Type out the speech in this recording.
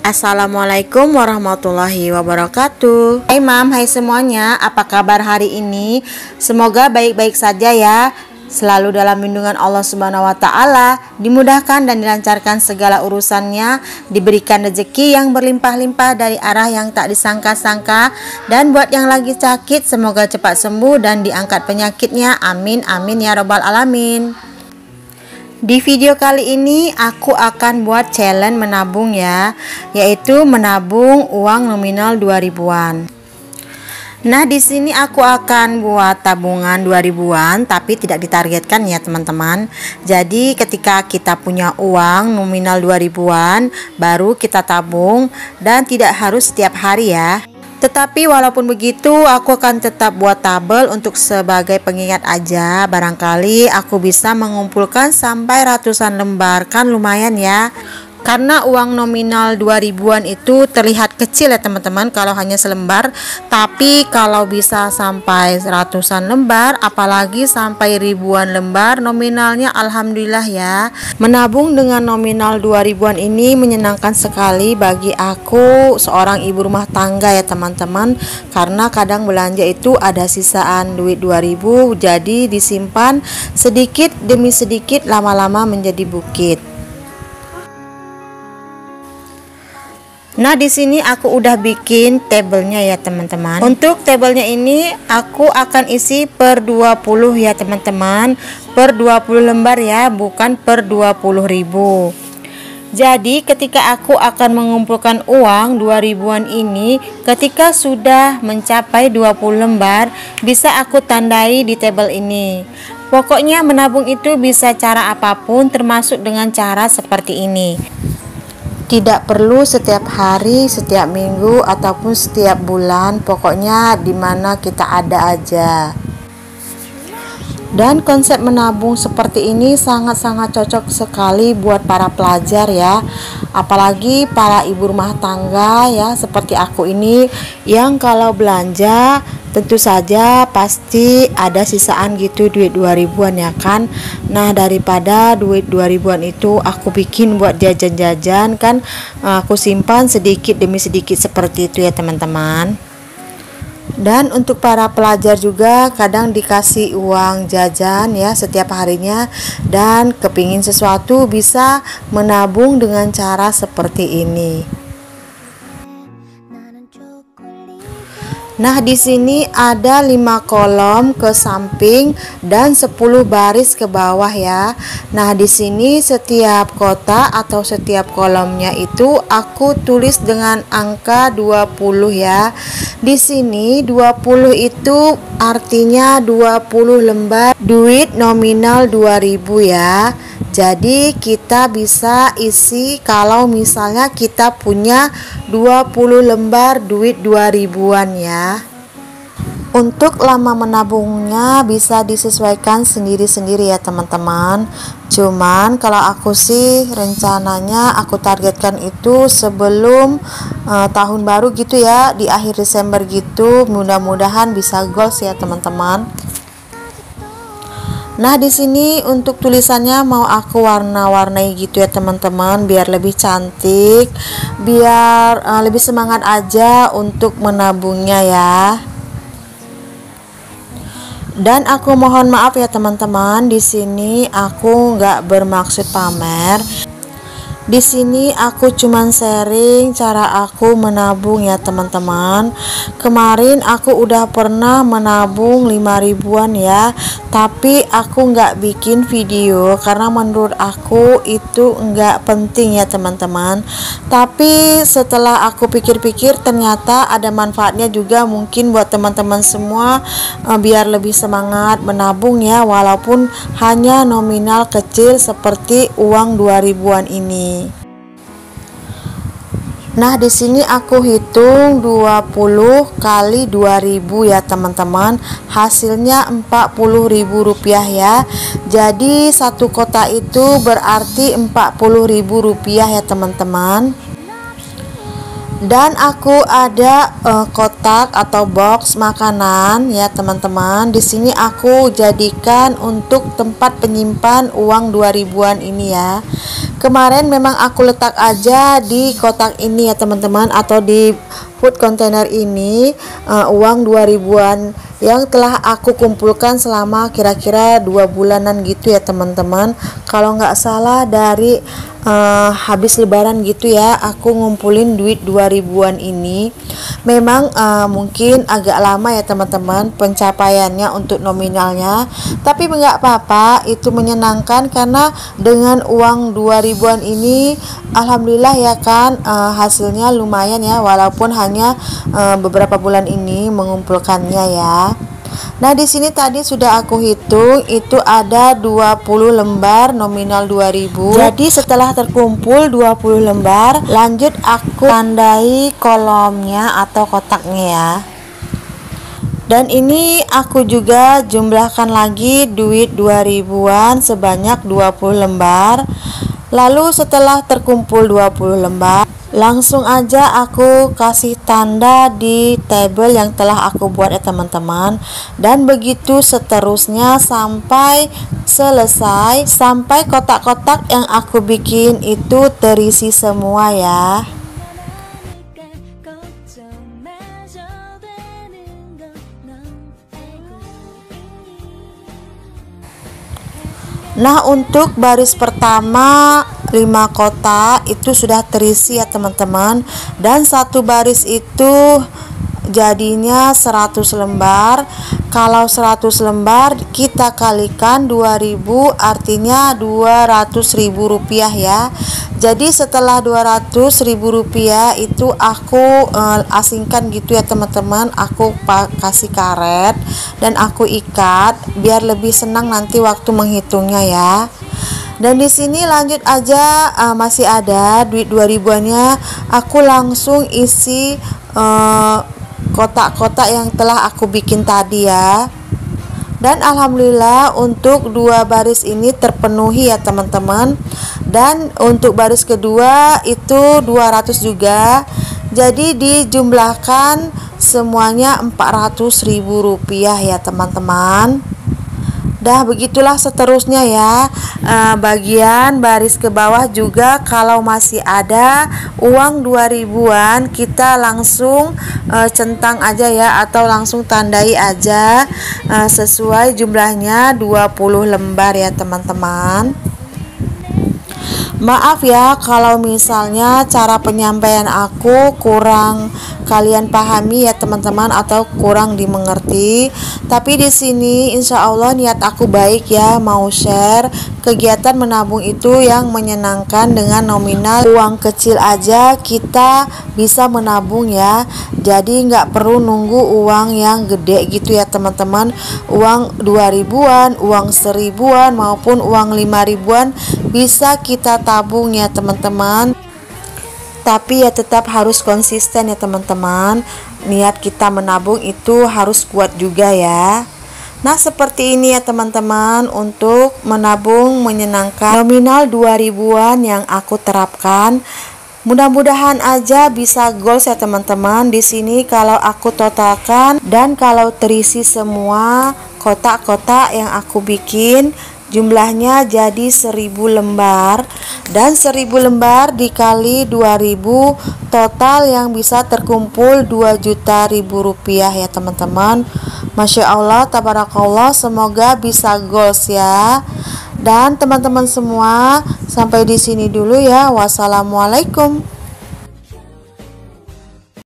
Assalamualaikum warahmatullahi wabarakatuh. Hai Mam, hai semuanya, apa kabar hari ini? Semoga baik-baik saja ya. Selalu dalam lindungan Allah Subhanahu wa Ta'ala, dimudahkan dan dilancarkan segala urusannya, diberikan rezeki yang berlimpah-limpah dari arah yang tak disangka-sangka, dan buat yang lagi sakit semoga cepat sembuh dan diangkat penyakitnya. Amin amin ya robbal alamin. Di video kali ini aku akan buat challenge menabung ya, yaitu menabung uang nominal 2000-an. Nah, di sini aku akan buat tabungan 2000-an tapi tidak ditargetkan ya teman-teman. Jadi ketika kita punya uang nominal 2000-an baru kita tabung dan tidak harus setiap hari ya. Tetapi walaupun begitu aku akan tetap buat tabel untuk sebagai pengingat aja. Barangkali aku bisa mengumpulkan sampai ratusan lembar, kan lumayan ya. Karena uang nominal 2000-an itu terlihat kecil ya teman-teman kalau hanya selembar. Tapi kalau bisa sampai ratusan lembar, apalagi sampai ribuan lembar nominalnya, alhamdulillah ya. Menabung dengan nominal 2000-an ini menyenangkan sekali bagi aku seorang ibu rumah tangga ya teman-teman. Karena kadang belanja itu ada sisaan duit 2000, jadi disimpan sedikit demi sedikit, lama-lama menjadi bukit. Nah, di sini aku udah bikin tabelnya ya teman-teman. Untuk tabelnya ini aku akan isi per 20 ya teman-teman. Per 20 lembar ya, bukan per 20.000. Jadi ketika aku akan mengumpulkan uang 2000-an ini, ketika sudah mencapai 20 lembar, bisa aku tandai di tabel ini. Pokoknya menabung itu bisa cara apapun, termasuk dengan cara seperti ini. Tidak perlu setiap hari, setiap minggu, ataupun setiap bulan. Pokoknya dimana kita ada aja. Dan konsep menabung seperti ini sangat-sangat cocok sekali buat para pelajar ya. Apalagi para ibu rumah tangga ya, seperti aku ini, yang kalau belanja tentu saja pasti ada sisaan gitu duit 2000-an ya kan. Nah, daripada duit 2000-an itu aku bikin buat jajan-jajan kan, aku simpan sedikit demi sedikit seperti itu ya teman-teman. Dan untuk para pelajar juga kadang dikasih uang jajan ya setiap harinya, dan kepingin sesuatu bisa menabung dengan cara seperti ini. Nah, di sini ada 5 kolom ke samping dan 10 baris ke bawah ya. Nah, di sini setiap kotak atau setiap kolomnya itu aku tulis dengan angka 20 ya. Di sini 20 itu artinya 20 lembar duit nominal 2000 ya. Jadi kita bisa isi kalau misalnya kita punya 20 lembar duit 2000-an ya. Untuk lama menabungnya bisa disesuaikan sendiri-sendiri ya teman-teman. Cuman kalau aku sih rencananya aku targetkan itu sebelum tahun baru gitu ya, di akhir Desember gitu. Mudah-mudahan bisa goals ya teman-teman. Nah, di sini untuk tulisannya mau aku warna-warnai gitu ya teman-teman, biar lebih cantik, biar lebih semangat aja untuk menabungnya ya. Dan aku mohon maaf ya teman-teman, di sini aku nggak bermaksud pamer. Di sini aku cuman sharing cara aku menabung ya teman-teman. Kemarin aku udah pernah menabung 5000-an ya, tapi aku nggak bikin video karena menurut aku itu nggak penting ya teman-teman. Tapi setelah aku pikir-pikir ternyata ada manfaatnya juga mungkin buat teman-teman semua, biar lebih semangat menabung ya, walaupun hanya nominal kecil seperti uang 2000-an ini. Nah, di sini aku hitung 20 kali 2000 ya teman-teman. Hasilnya Rp40.000 ya. Jadi satu kotak itu berarti Rp40.000 ya teman-teman. Dan aku ada kotak atau box makanan ya teman-teman. Di sini aku jadikan untuk tempat penyimpan uang 2000-an ini ya. Kemarin memang aku letak aja di kotak ini ya teman-teman, atau di food container ini uang 2000-an yang telah aku kumpulkan selama kira-kira 2 bulanan gitu ya teman-teman. Kalau nggak salah dari habis lebaran gitu ya aku ngumpulin duit 2000-an ini. Memang mungkin agak lama ya teman-teman pencapaiannya untuk nominalnya, tapi nggak apa-apa, itu menyenangkan karena dengan uang 2000-an ini alhamdulillah ya kan, hasilnya lumayan ya, walaupun hanya beberapa bulan ini mengumpulkannya ya. Nah, di sini tadi sudah aku hitung itu ada 20 lembar nominal 2000. Jadi setelah terkumpul 20 lembar, lanjut aku tandai kolomnya atau kotaknya ya. Dan ini aku juga jumlahkan lagi duit 2000-an sebanyak 20 lembar. Lalu setelah terkumpul 20 lembar, langsung aja aku kasih tanda di tabel yang telah aku buat ya teman-teman. Dan begitu seterusnya sampai selesai, sampai kotak-kotak yang aku bikin itu terisi semua ya. Nah, untuk baris pertama 5 kotak itu sudah terisi ya teman-teman, dan satu baris itu jadinya 100 lembar. Kalau 100 lembar kita kalikan 2000 artinya 200.000 rupiah ya. Jadi setelah 200.000 rupiah itu aku asingkan gitu ya teman-teman. Aku kasih karet dan aku ikat biar lebih senang nanti waktu menghitungnya ya. Dan di sini lanjut aja, masih ada duit 2000-annya aku langsung isi kotak-kotak yang telah aku bikin tadi ya. Dan alhamdulillah untuk 2 baris ini terpenuhi ya teman-teman. Dan untuk baris kedua itu 200 juga. Jadi dijumlahkan semuanya 400.000 rupiah ya teman-teman. Dah begitulah seterusnya ya. Bagian baris ke bawah juga kalau masih ada uang 2000-an kita langsung centang aja ya, atau langsung tandai aja sesuai jumlahnya 20 lembar ya teman-teman. Maaf ya kalau misalnya cara penyampaian aku kurang kalian pahami ya teman-teman, atau kurang dimengerti. Tapi di sini insya Allah niat aku baik ya, mau share kegiatan menabung itu yang menyenangkan. Dengan nominal uang kecil aja kita bisa menabung ya. Jadi nggak perlu nunggu uang yang gede gitu ya teman-teman. Uang 2000-an, uang 1000-an maupun uang 5000-an bisa kita tabung ya teman-teman. Tapi ya tetap harus konsisten ya teman-teman. Niat kita menabung itu harus kuat juga ya. Nah, seperti ini ya teman-teman untuk menabung menyenangkan nominal 2000-an yang aku terapkan. Mudah-mudahan aja bisa goals ya teman-teman. Di sini kalau aku totalkan dan kalau terisi semua kotak-kotak yang aku bikin, jumlahnya jadi 1000 lembar, dan 1000 lembar dikali 2000 total yang bisa terkumpul 2.000.000 rupiah ya teman-teman. Masya Allah, tabarakallah, semoga bisa goals ya. Dan teman-teman semua, sampai di sini dulu ya. Wassalamualaikum.